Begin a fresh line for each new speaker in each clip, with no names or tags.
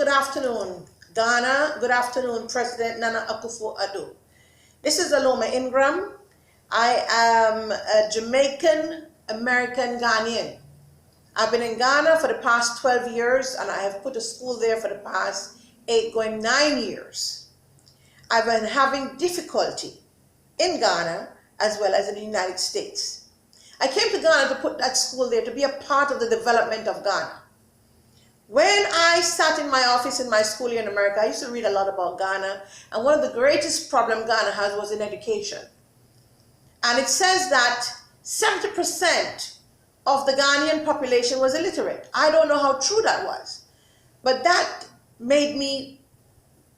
good afternoon, Ghana. Good afternoon, President Nana Akufo-Addo. This is Aloma Ingram. I am a Jamaican American Ghanaian. I've been in Ghana for the past 12 years and I have put a school there for the past 8 going 9 years. I've been having difficulty in Ghana as well as in the United States. I came to Ghana to put that school there to be a part of the development of Ghana. When I sat in my office in my school here in America, I used to read a lot about Ghana, and one of the greatest problems Ghana has was in education. And it says that 70% of the Ghanaian population was illiterate. I don't know how true that was, but that made me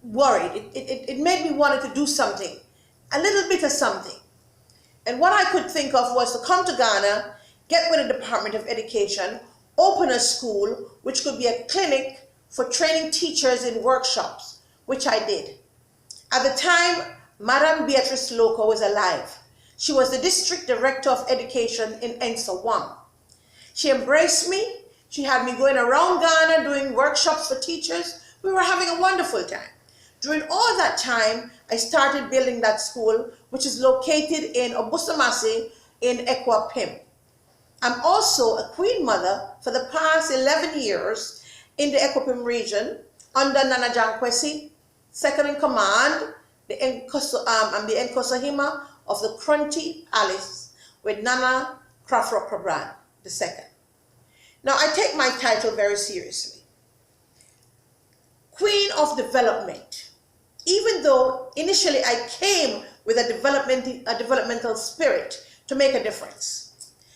worried. It made me want to do something, a little bit of something. And what I could think of was to come to Ghana, get with the Department of Education, open a school, which could be a clinic for training teachers in workshops, which I did. At the time, Madam Beatrice Loco was alive. She was the District Director of Education in Nsawam. She embraced me. She had me going around Ghana doing workshops for teachers. We were having a wonderful time. During all that time, I started building that school, which is located in Obusamase in Akuapemmade. I'm also a queen mother for the past 11 years in the Akuapemmade region under Nana Jankwesi, second in command, the Nkosohemaa of the Krunti Palace with Nana Krafrokrabran II. Now I take my title very seriously. Queen of Development. Even though initially I came with a developmental spirit to make a difference.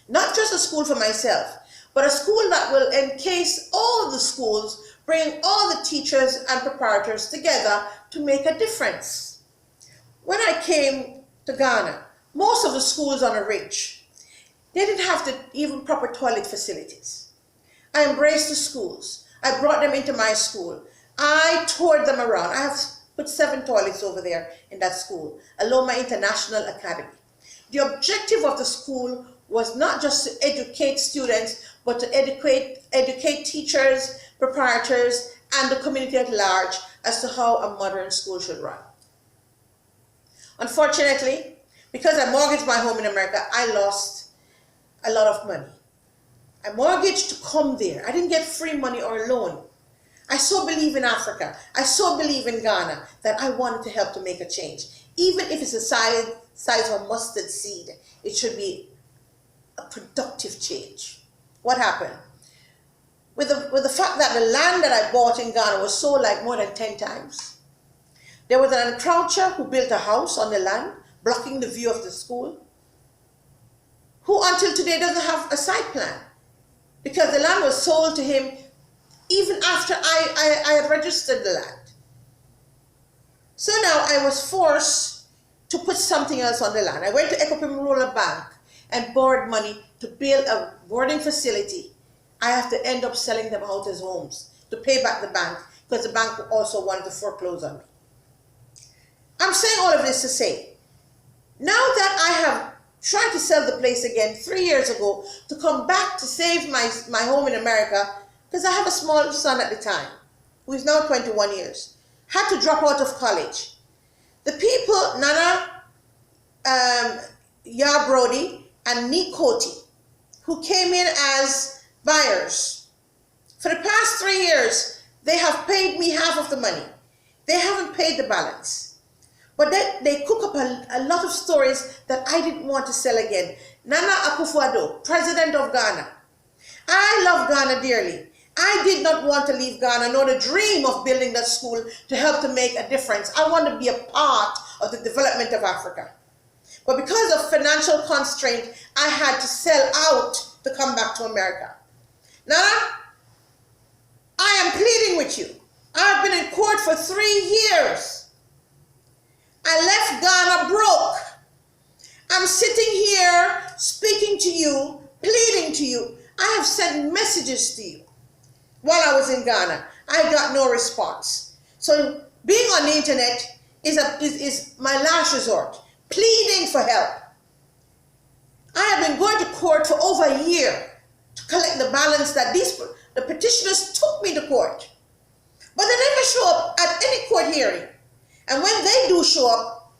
Not just a school for myself, but a school that will encase all the schools, bring all the teachers and preparators together to make a difference. When I came to Ghana, most of the schools on a ridge, they didn't have even proper toilet facilities. I embraced the schools. I brought them into my school. I toured them around. I have put 7 toilets over there in that school, Aloma International Academy. The objective of the school was not just to educate students, but to educate teachers, preparators, and the community at large as to how a modern school should run. Unfortunately, because I mortgaged my home in America, I lost a lot of money. I mortgaged to come there. I didn't get free money or loan. I so believe in Africa. I so believe in Ghana that I wanted to help to make a change. Even if it's the size of a mustard seed, it should be a productive change. What happened? With the fact that the land that I bought in Ghana was sold like more than 10 times. There was an encroacher who built a house on the land, blocking the view of the school, who until today doesn't have a site plan because the land was sold to him even after I had registered the land. So now I was forced to put something else on the land. I went to Akuapemmade Bank and borrowed money to build a boarding facility. I have to end up selling them out as homes to pay back the bank because the bank also wanted to foreclose on me. I'm saying all of this to say, now that I have tried to sell the place again 3 years ago to come back to save my home in America, because I have a small son at the time, who is now 21 years, had to drop out of college. The people, Nana Brody and Nikoti, who came in as buyers, for the past 3 years, they have paid me half of the money. They haven't paid the balance. But they cook up a lot of stories that I didn't want to sell again. Nana Akufo-Addo, President of Ghana. I love Ghana dearly. I did not want to leave Ghana, nor the dream of building that school to help to make a difference. I want to be a part of the development of Africa. But because of financial constraint, I had to sell out to come back to America. Nana, I am pleading with you. I've been in court for 3 years. I left Ghana broke. I'm sitting here speaking to you, pleading to you. I have sent messages to you. While I was in Ghana, I got no response. So being on the internet is my last resort, pleading for help. I have been going to court for over a year to collect the balance that the petitioners took me to court. But they never show up at any court hearing. And when they do show up,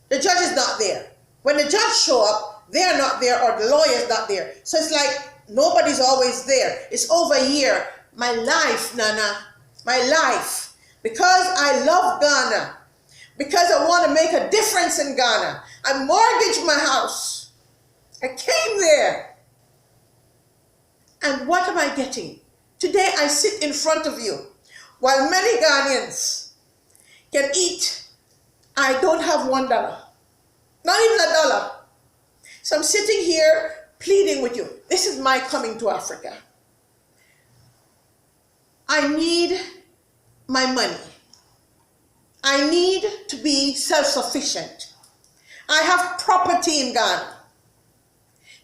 the judge is not there. When the judge show up, they are not there or the lawyer is not there. So it's like nobody's always there. It's over a year. My life, Nana, my life. Because I love Ghana. Because I want to make a difference in Ghana. I mortgaged my house. I came there. And what am I getting? Today I sit in front of you. While many Ghanaians can eat, I don't have $1. Not even $1. So I'm sitting here pleading with you. This is my coming to Africa. I need my money. I need to be self-sufficient. I have property in Ghana.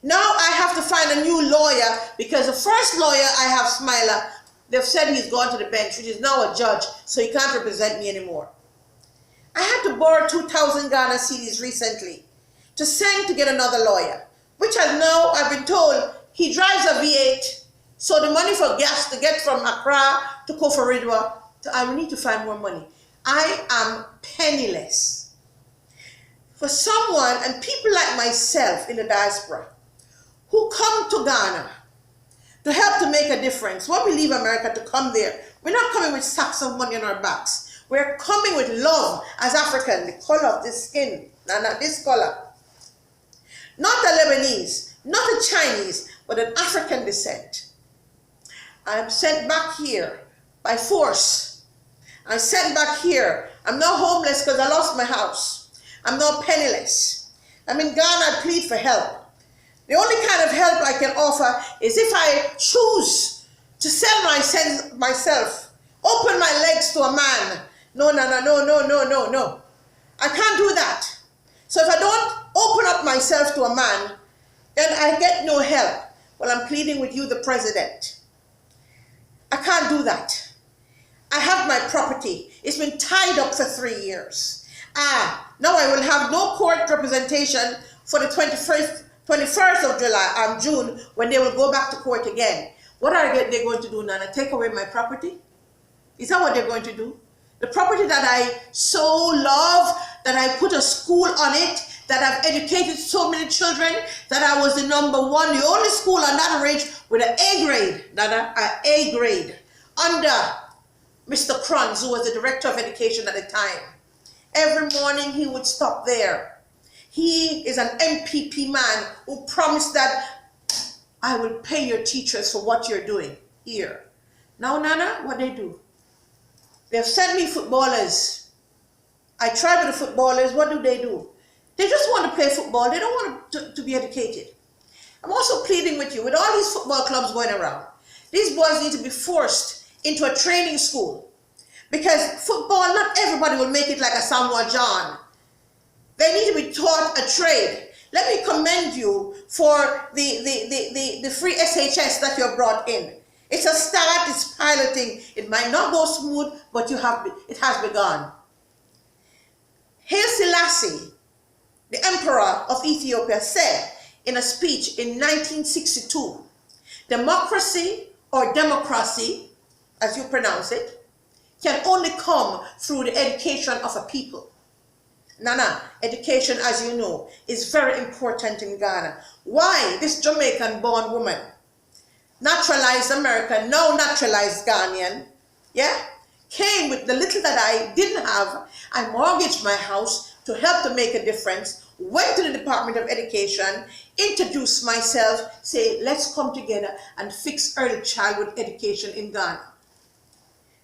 Now I have to find a new lawyer because the first lawyer I have, Smiler, they've said he's gone to the bench, which is now a judge, so he can't represent me anymore. I had to borrow 2,000 Ghana cedis recently to send to get another lawyer, which has now, I've been told, he drives a V8, so the money for gas to get from Accra to Koforidua, I will need to find more money. I am penniless. For someone, and people like myself in the diaspora, who come to Ghana to help to make a difference, when we leave America to come there, we're not coming with sacks of money on our backs. We're coming with love as African, the color of the skin, not this color. Not a Lebanese, not a Chinese, but an African descent. I am sent back here by force. I'm sent back here. I'm now homeless because I lost my house. I'm now penniless. I'm in Ghana, I plead for help. The only kind of help I can offer is if I choose to sell myself, open my legs to a man. No. I can't do that. So if I don't open up myself to a man, then I get no help. Well, I'm pleading with you, the president. I can't do that. I have my property. It's been tied up for 3 years. Now I will have no court representation for the 21st of June, when they will go back to court again. What are they going to do, Nana? Take away my property? Is that what they're going to do? The property that I so love, that I put a school on it, that I've educated so many children, that I was the #1, the only school on that range with an A grade, Nana, an A grade, under Mr. Kranz, who was the director of education at the time. Every morning he would stop there. He is an MPP man who promised that I will pay your teachers for what you're doing here. Now, Nana, what they do? They've sent me footballers. I try with the footballers. What do? They just want to play football. They don't want to be educated. I'm also pleading with you, with all these football clubs going around, these boys need to be forced into a training school. Because football, not everybody will make it like a Samoa John. They need to be taught a trade. Let me commend you for the free SHS that you have brought in. It's a start, it's piloting. It might not go smooth, but it has begun. Haile Selassie, the emperor of Ethiopia, said in a speech in 1962, democracy or democracy, as you pronounce it, can only come through the education of a people. Nana, education, as you know, is very important in Ghana. Why? This Jamaican-born woman, naturalized American, now naturalized Ghanaian, came with the little that I didn't have. I mortgaged my house to help to make a difference, went to the Department of Education, introduced myself, say, let's come together and fix early childhood education in Ghana.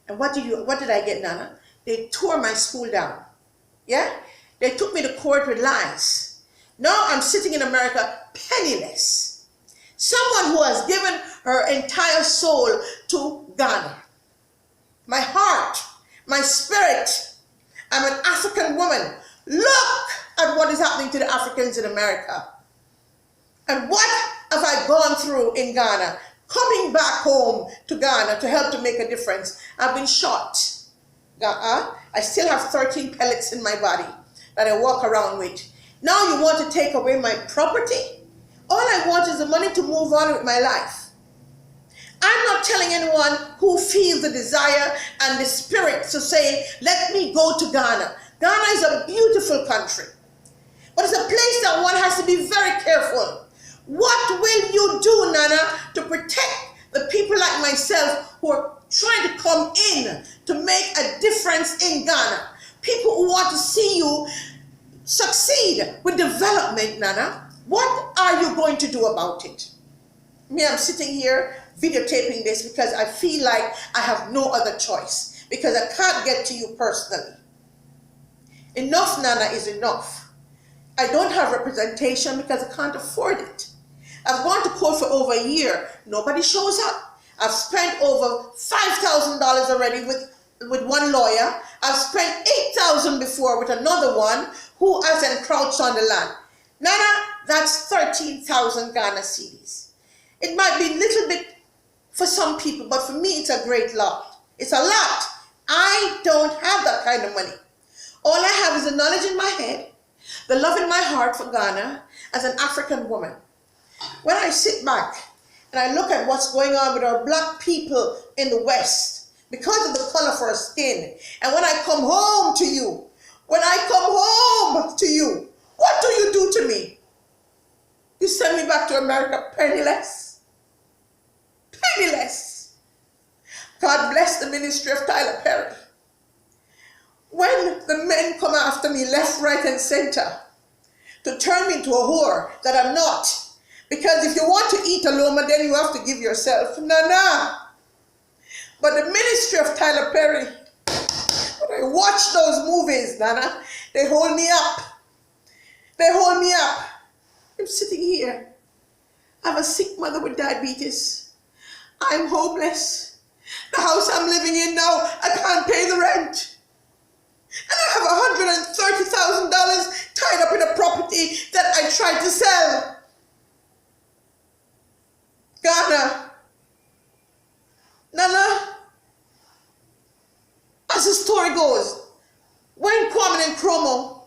And what did I get, Nana? They tore my school down. They took me to court with lies. Now I'm sitting in America penniless. Someone who has given her entire soul to Ghana. My heart, my spirit. I'm an African woman. Look at what is happening to the Africans in America. And what have I gone through in Ghana? Coming back home to Ghana to help to make a difference. I've been shot. I still have 13 pellets in my body that I walk around with. Now you want to take away my property? All I want is the money to move on with my life. I'm not telling anyone who feels the desire and the spirit to say, let me go to Ghana. Ghana is a beautiful country, but it's a place that one has to be very careful. What will you do, Nana, to protect the people like myself who are trying to come in to make a difference in Ghana? People who want to see you succeed with development, Nana. What are you going to do about it? Me, I'm sitting here videotaping this because I feel like I have no other choice, because I can't get to you personally. Enough, Nana, is enough. I don't have representation because I can't afford it. I've gone to court for over a year. Nobody shows up. I've spent over $5,000 already with one lawyer. I've spent $8,000 before with another one who has encroached on the land. Nana, that's 13,000 Ghana cedis. It might be a little bit for some people, but for me, it's a great lot. It's a lot. I don't have that kind of money. All I have is the knowledge in my head, the love in my heart for Ghana as an African woman. When I sit back and I look at what's going on with our black people in the West because of the color of our skin, and when I come home to you, what do you do to me? You send me back to America penniless. Penniless. God bless the ministry of Tyler Perry. When the men come after me left, right, and center to turn me into a whore that I'm not, because if you want to eat a loma, then you have to give yourself. Nah. But the ministry of Tyler Perry, when I watch those movies, Nana, they hold me up. They hold me up. I'm sitting here. I have a sick mother with diabetes. I'm homeless. The house I'm living in now, I can't pay the rent. And I have $130,000 tied up in a property that I tried to sell. Ghana. Nana, as the story goes, when Kwame Nkrumah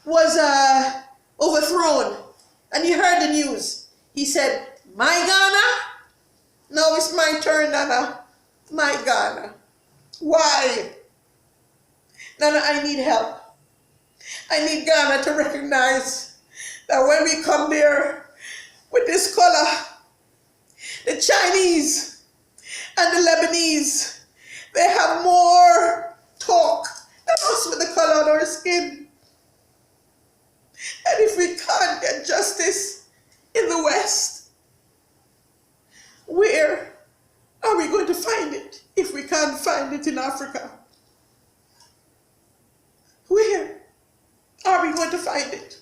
was overthrown and he heard the news, he said, my Ghana? Now it's my turn, Nana. My Ghana. Why? Nana, I need help. I need Ghana to recognize that when we come there with this color, the Chinese and the Lebanese, they have more talk than us with the color on our skin. And if we can't get justice in the West, where are we going to find it if we can't find it in Africa? Where are we going to find it?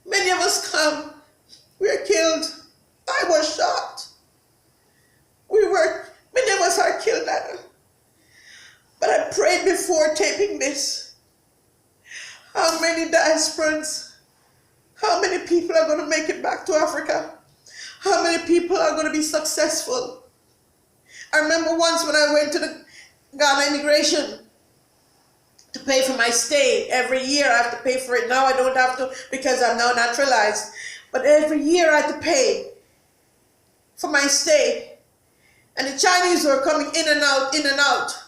Many of us come, we are killed. I was shot. Many of us are killed, Anna. But I prayed before taping this. How many diasporans, how many people are going to make it back to Africa? How many people are going to be successful? I remember once when I went to the Ghana immigration to pay for my stay. Every year I have to pay for it. Now I don't have to because I'm now naturalized. But every year I have to pay for my stay. And the Chinese were coming in and out.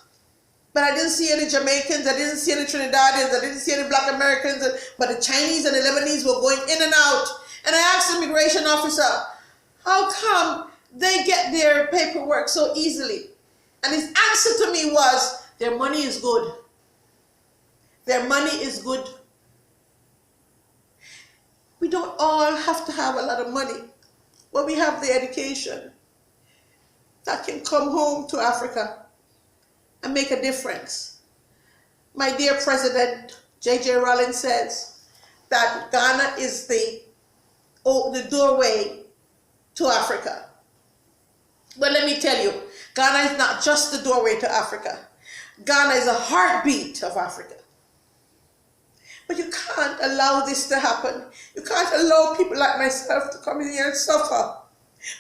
But I didn't see any Jamaicans, I didn't see any Trinidadians, I didn't see any Black Americans, but the Chinese and the Lebanese were going in and out. And I asked the immigration officer, how come they get their paperwork so easily? And his answer to me was, their money is good. Their money is good. We don't all have to have a lot of money, but we have the education that can come home to Africa and make a difference. My dear President, J.J. Rollins says that Ghana is the doorway to Africa. But let me tell you, Ghana is not just the doorway to Africa. Ghana is a heartbeat of Africa. But you can't allow this to happen. You can't allow people like myself to come in here and suffer.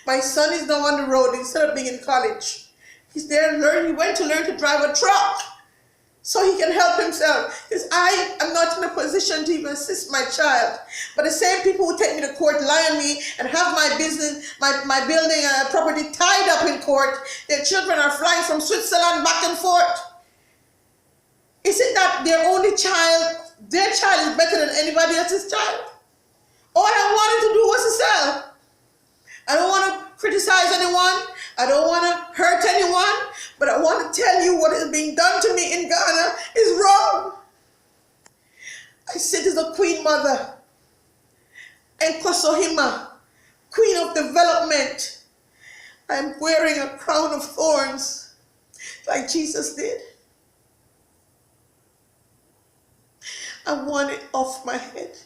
My son is now on the road instead of being in college. He's there learning. He went to learn to drive a truck. so he can help himself. Because I am not in a position to even assist my child. But the same people who take me to court, lie on me, and have my business, my building property tied up in court, their children are flying from Switzerland back and forth. Is it that their only child, their child is better than anybody else's child? All I wanted to do was to sell. I don't want to criticize anyone. I don't want to hurt anyone. But I want to tell you what is being done to me in Ghana is wrong. I sit as a queen mother. Nkosohemaa, queen of development. I'm wearing a crown of thorns like Jesus did. I want it off my head.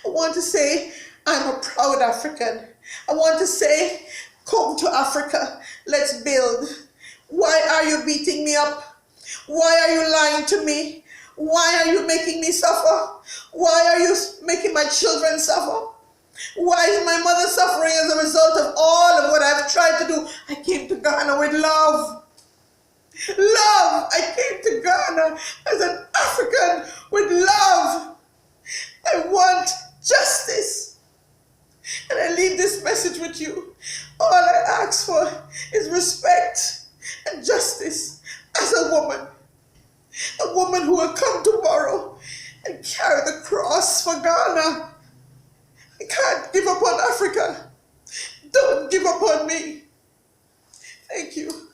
I want to say, I'm a proud African. I want to say, come to Africa, let's build. Why are you beating me up? Why are you lying to me? Why are you making me suffer? Why are you making my children suffer? Why is my mother suffering as a result of all of what I've tried to do? I came to Ghana with love. Love! I came to Ghana as an African with love. I want justice. And I leave this message with you. All I ask for is respect and justice as a woman. A woman who will come tomorrow and carry the cross for Ghana. I can't give up on Africa. Don't give up on me. Thank you.